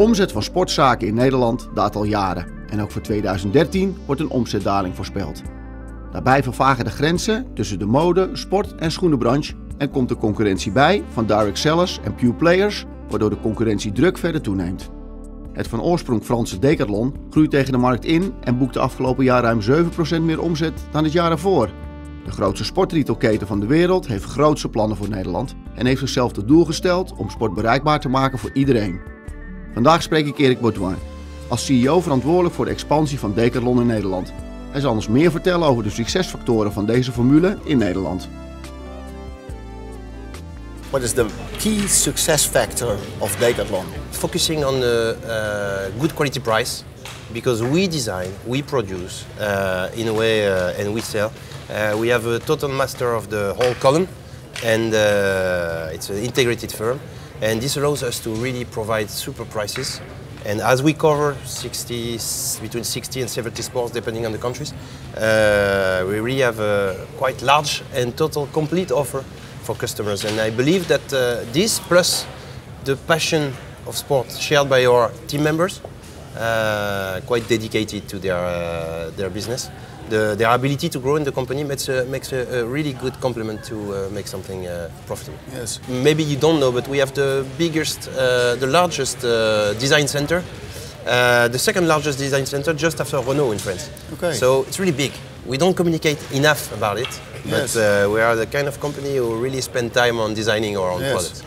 omzet van sportzaken in Nederland daalt al jaren en ook voor 2013 wordt een omzetdaling voorspeld. Daarbij vervagen de grenzen tussen de mode-, sport- en schoenenbranche en komt de concurrentie bij van direct sellers en pure players, waardoor de concurrentiedruk verder toeneemt. Het van oorsprong Franse Decathlon groeit tegen de markt in en boekt de afgelopen jaar ruim 7% meer omzet dan het jaar ervoor. De grootste sportretailketen van de wereld heeft grootse plannen voor Nederland en heeft zichzelf tot doel gesteld om sport bereikbaar te maken voor iedereen. Vandaag spreek ik Erik Bodhuin, als CEO verantwoordelijk voor de expansie van Decathlon in Nederland. Hij zal ons meer vertellen over de succesfactoren van deze formule in Nederland. What is the key success factor of Decathlon? Focusing on the good quality price, because we design, we produce, in a way, and we sell. We have a total master of the whole column, and it's an integrated firm. And this allows us to really provide super prices. And as we cover between 60 and 70 sports, depending on the countries, we really have a quite large and total complete offer for customers. And I believe that this plus the passion of sport shared by our team members, quite dedicated to their business, their ability to grow in the company makes a really good complement to make something profitable. Yes. Maybe you don't know, but we have the largest design center, the second largest design center just after Renault in France. Okay. So it's really big. We don't communicate enough about it, Yes. but we are the kind of company who really spend time on designing our own Yes. products.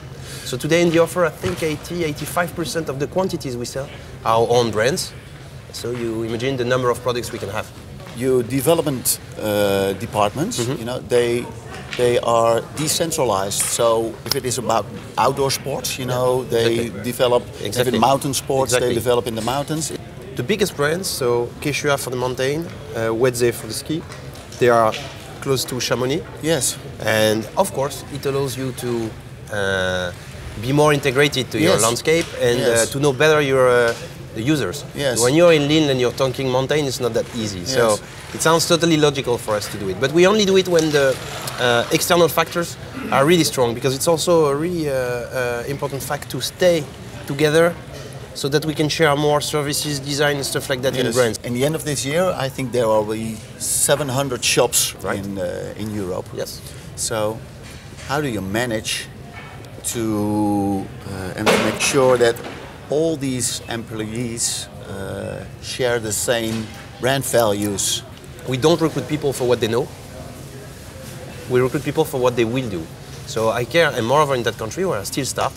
So today in the offer, I think 85% of the quantities we sell are our own brands. So you imagine the number of products we can have. Your development departments, you know, they are decentralized. So if it is about outdoor sports, you know, they Exactly. develop. If Exactly. in mountain sports, Exactly. they develop in the mountains. The biggest brands, so Quechua for the mountain, Wedze for the ski, they are close to Chamonix. Yes. And of course, it allows you to be more integrated to your Yes. landscape and Yes. to know better your the users. Yes. When you're in Lille and you're talking mountain, it's not that easy. So Yes. it sounds totally logical for us to do it. But we only do it when the external factors are really strong, because it's also a really important fact to stay together so that we can share more services, design and stuff like that in Yes. brands. In the end of this year, I think there will be 700 shops Right. in Europe. Yes. So, how do you manage to and to make sure that all these employees share the same brand values? We don't recruit people for what they know. We recruit people for what they will do. So I care, and moreover in that country where I still start,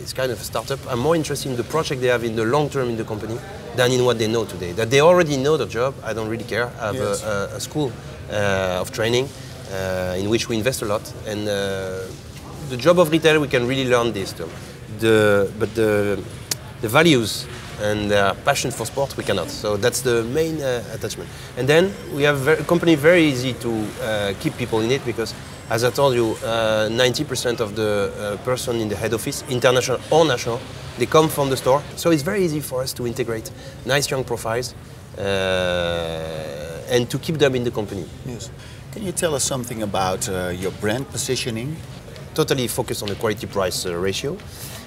it's kind of a startup, I'm more interested in the project they have in the long term in the company than in what they know today. That they already know the job, I don't really care. I have Yes. a school of training in which we invest a lot. And the job of retail, we can really learn this too. But the values and their passion for sport, we cannot. So that's the main attachment. And then we have a company very easy to keep people in it, because, as I told you, 90% of the person in the head office, international or national, they come from the store. So it's very easy for us to integrate nice young profiles and to keep them in the company. Yes. Can you tell us something about your brand positioning? Totally focused on the quality-price ratio.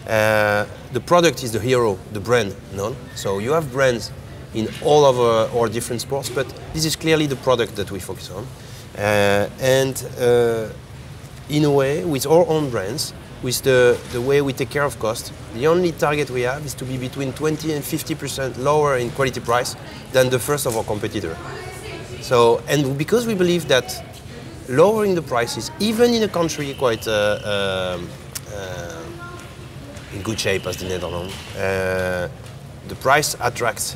The product is the hero, the brand, none. So you have brands in all of our different sports, but this is clearly the product that we focus on. In a way, with our own brands, with the way we take care of cost, the only target we have is to be between 20 and 50% lower in quality price than the first of our competitor. So, and because we believe that lowering the prices, even in a country quite in good shape as the Netherlands, the price attracts.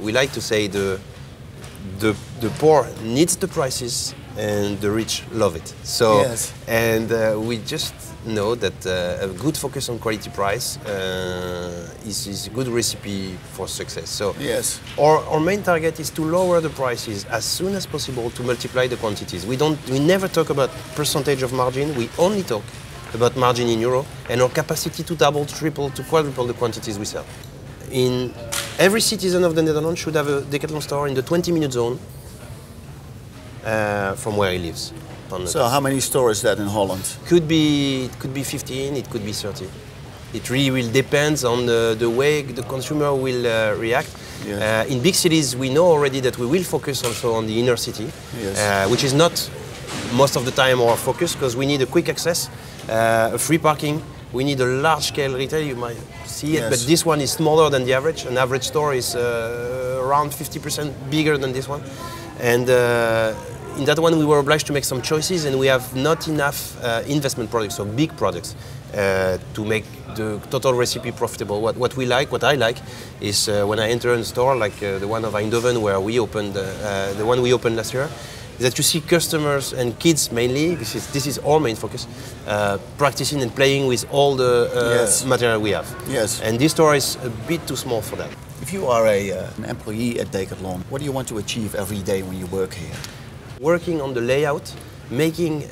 We like to say the poor needs the prices and the rich love it. So, Yes. and we just know that a good focus on quality price is a good recipe for success. So Yes. our main target is to lower the prices as soon as possible to multiply the quantities. We never talk about percentage of margin. We only talk about margin in euro and our capacity to double, triple, to quadruple the quantities we sell. In every citizen of the Netherlands should have a Decathlon store in the 20-minute zone from where he lives. So how many stores is that in Holland? It could be 15, it could be 30. It really will depend on the way the consumer will react. Yes. In big cities, we know already that we will focus also on the inner city, Yes. which is not most of the time our focus, because we need a quick access, free parking. We need a large-scale retail. You might see it, Yes. but this one is smaller than the average. An average store is around 50% bigger than this one, and in that one we were obliged to make some choices, and we have not enough investment products, so big products, to make the total recipe profitable. What I like, is when I enter a store like the one of Eindhoven, where we opened, the one we opened last year, is that you see customers and kids mainly. This is our main focus, practicing and playing with all the Yes. material we have. Yes. And this store is a bit too small for that. If you are an employee at Decathlon, what do you want to achieve every day when you work here? Working on the layout, making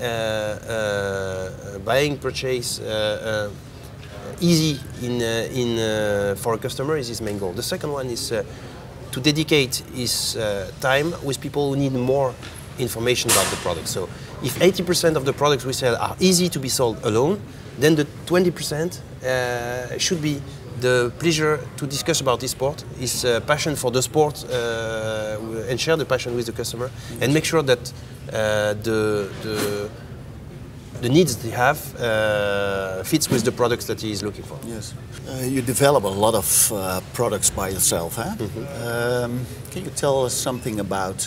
buying purchase easy for a customer is his main goal. The second one is to dedicate his time with people who need more information about the product. So if 80% of the products we sell are easy to be sold alone, then the 20% should be the pleasure to discuss about this sport, his passion for the sport, and share the passion with the customer, and make sure that the needs they have fits with the products that he is looking for. Yes. You develop a lot of products by yourself, huh? Can you tell us something about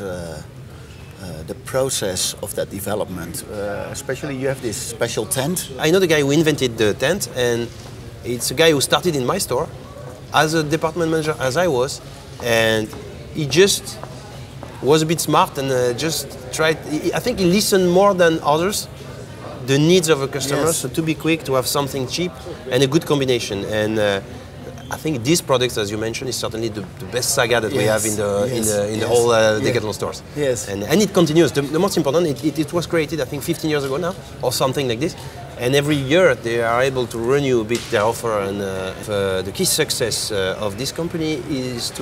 the process of that development? Especially you have this special tent. I know the guy who invented the tent, and it's a guy who started in my store as a department manager as I was, and he just was a bit smart and just tried. I think he listened more than others the needs of a customer, Yes. so to be quick, to have something cheap and a good combination. And I think these products, as you mentioned, is certainly the best saga that we Yes. have in the Yes. whole Yes. Decathlon stores. Yes. And it continues. The most important, it was created I think 15 years ago now, or something like this. And every year they are able to renew a bit their offer. And the key success of this company is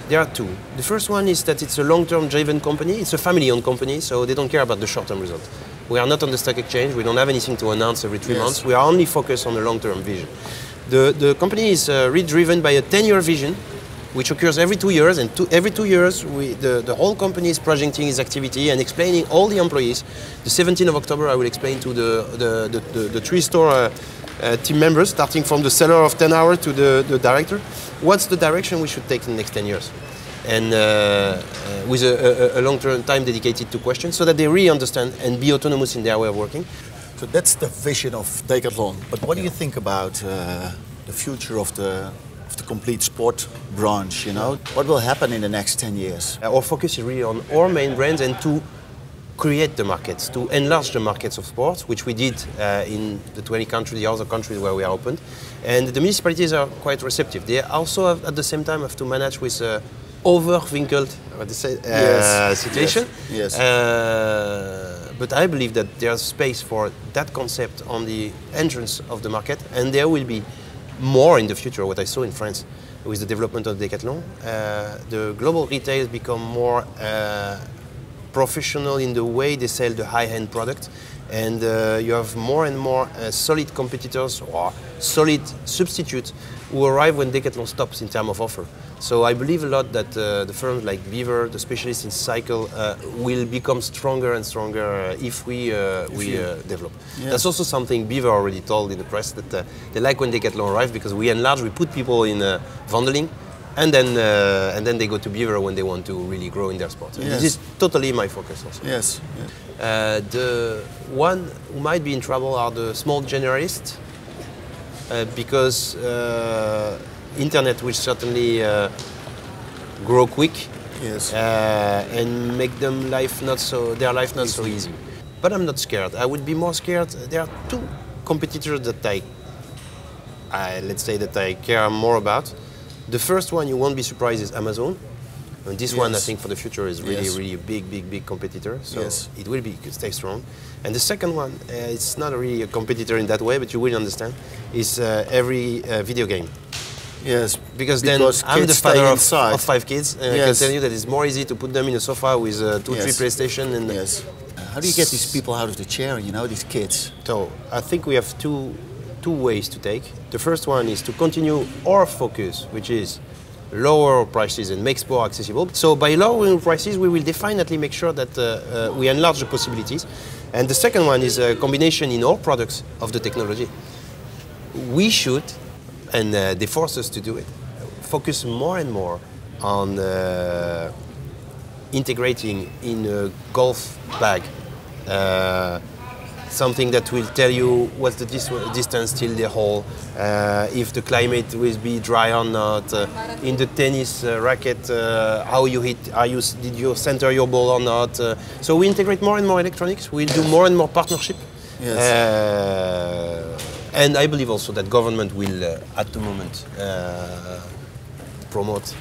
there are two. The first one is that it's a long-term driven company. It's a family-owned company, so they don't care about the short-term result. We are not on the stock exchange. We don't have anything to announce every 3 Yes. months. We are only focused on the long-term vision. The company is really driven by a 10-year vision, which occurs every 2 years. And every 2 years, the whole company is projecting its activity and explaining all the employees. The 17th of October, I will explain to the 3 store team members, starting from the seller of 10 hours to the director, what's the direction we should take in the next 10 years. And with a long-term time dedicated to questions, so that they really understand and be autonomous in their way of working. So that's the vision of Decathlon. But what do you think about the future of the complete sport branch? You know, what will happen in the next 10 years? Our focus is really on our main brands and to create the markets, to enlarge the markets of sports, which we did in the 20 countries, the other countries where we are open. And the municipalities are quite receptive. They also have, at the same time, have to manage with overwinkeled situation. Yes. But I believe that there's space for that concept on the entrance of the market, and there will be more in the future. What I saw in France with the development of Decathlon, the global retail has become more professional in the way they sell the high-end product, and you have more and more solid competitors or solid substitutes who arrive when Decathlon stops in terms of offer. So I believe a lot that the firms like Beaver, the specialists in cycle, will become stronger and stronger if we develop. Yes. That's also something Beaver already told in the press, that they like when Decathlon arrives because we enlarge, we put people in Vondeling, and then they go to Beaver when they want to really grow in their sport. And Yes. this is totally my focus also. Yes. The one who might be in trouble are the small generalists, because internet will certainly grow quick, Yes. and make their life not so easy. But I'm not scared. I would be more scared. There are 2 competitors that let's say that I care more about. The first one, you won't be surprised, is Amazon. And this one, I Yes. think, for the future is really, Yes. really a big competitor. So Yes. it will stay strong. And the second one, it's not really a competitor in that way, but you will understand, is every video game. Yes. Because then I'm the kids father stay of inside. 5 kids, and I can Yes. tell you that it's more easy to put them in a sofa with 2-3 Yes. PlayStation. And Yes. How do you get these people out of the chair? You know, these kids. So I think we have 2 two ways to take. The first one is to continue our focus, which is lower prices and makes more accessible. So by lowering prices, we will definitely make sure that we enlarge the possibilities. And the second one is a combination in all products of the technology. We should, and they force us to do it, focus more and more on integrating in a golf bag something that will tell you what's the distance till the hole, if the climate will be dry or not, in the tennis racket, how you hit, did you center your ball or not. So we integrate more and more electronics, we'll do more and more partnership. Yes. And I believe also that government will, at the moment, promote.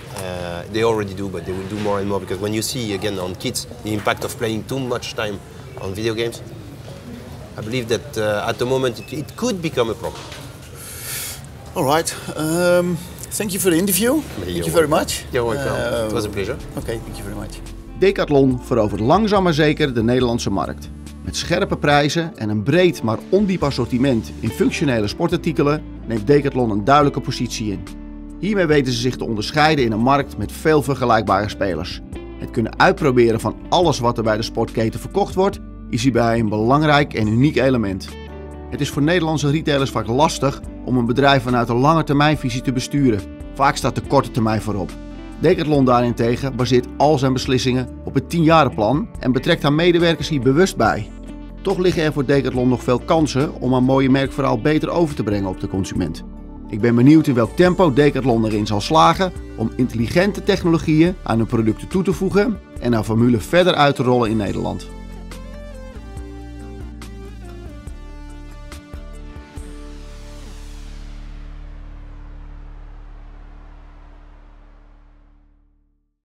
They already do, but they will do more and more, because when you see, again, on kids, the impact of playing too much time on video games, I believe that at the moment it could become a problem. All right. Thank you for the interview. Thank you very much. You're welcome. It was a pleasure. Okay, thank you very much. Decathlon verovert langzaam maar zeker de Nederlandse markt. Met scherpe prijzen en een breed maar ondiep assortiment in functionele sportartikelen neemt Decathlon een duidelijke positie in. Hiermee weten ze zich te onderscheiden in een markt met veel vergelijkbare spelers. Het kunnen uitproberen van alles wat er bij de sportketen verkocht wordt, is hierbij een belangrijk en uniek element. Het is voor Nederlandse retailers vaak lastig om een bedrijf vanuit een langetermijnvisie te besturen. Vaak staat de korte termijn voorop. Decathlon daarentegen baseert al zijn beslissingen op het 10-jarenplan en betrekt haar medewerkers hier bewust bij. Toch liggen er voor Decathlon nog veel kansen om haar mooie merkverhaal beter over te brengen op de consument. Ik ben benieuwd in welk tempo Decathlon erin zal slagen om intelligente technologieën aan hun producten toe te voegen en haar formule verder uit te rollen in Nederland.